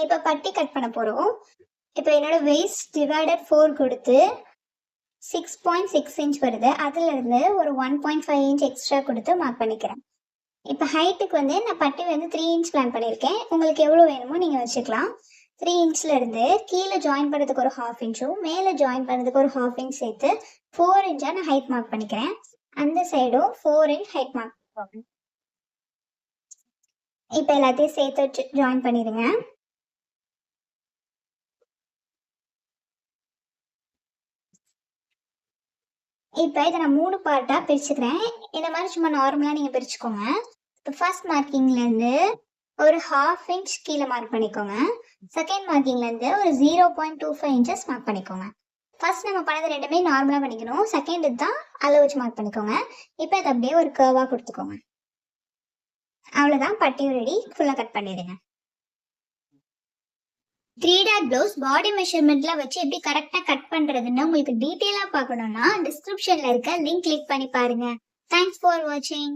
இப்போ பட்டி கட் பண்ண போகிறோம். இப்போ என்னோட வெயிஸ்ட் டிவைடட் 4 கொடுத்து 6.6 இன்ச் வருது. அதுலேருந்து ஒரு 1.5 இன்ச் எக்ஸ்ட்ரா கொடுத்து மார்க் பண்ணிக்கிறேன். இப்போ ஹைட்டுக்கு வந்து நான் பட்டி வந்து 3 இன்ச் பிளான் பண்ணியிருக்கேன். உங்களுக்கு எவ்வளோ வேணுமோ நீங்கள் வச்சுக்கலாம். 3 இன்ச்லேருந்து கீழே ஜாயின் பண்ணுறதுக்கு ஒரு 1/2 இன்ச்சும் மேலே ஜாயின் பண்ணுறதுக்கு ஒரு 1/2 இன்ச் சேர்த்து 4 இன்ச்சாக நான் ஹைட் மார்க் பண்ணிக்கிறேன். அந்த சைடும் 4 இன்ச் ஹைட் மார்க் பண்ணுவோம். இப்போ எல்லாத்தையும் சேர்த்து வச்சு ஜாயின் பண்ணிடுங்க. இப்போ இதை நான் 3 பார்ட்டாக பிரிச்சுக்கிறேன். இந்த மாதிரி சும்மா நார்மலாக நீங்கள் பிரிச்சுக்கோங்க. இப்போ ஃபர்ஸ்ட் மார்க்கிங்லேருந்து ஒரு 1/2 இன்ச் கீழே மார்க் பண்ணிக்கோங்க. செகண்ட் மார்க்கிங்லேருந்து ஒரு 0.25 இன்ச்சஸ் மார்க் பண்ணிக்கோங்க. ஃபர்ஸ்ட் நம்ம பண்ணது ரெண்டுமே நார்மலாக பண்ணிக்கணும். செகண்ட் தான் அளவு வச்சு மார்க் பண்ணிக்கோங்க. இப்போ இதை அப்படியே ஒரு கர்வாக கொடுத்துக்கோங்க. அவ்வளோதான், பட்டியும் ரெடி. ஃபுல்லாக கட் பண்ணிடுங்க. 3 டாட் ப்ளவுஸ் பாடி மெஷர்மெண்ட்ல வச்சு எப்படி கரெக்டாக கட் பண்ணுறதுன்னு உங்களுக்கு டீட்டெயிலாக பார்க்கணுன்னா டிஸ்கிரிப்ஷனில் இருக்க லிங்க் கிளிக் பண்ணி பாருங்க. தேங்க்ஸ் ஃபார் வாட்சிங்.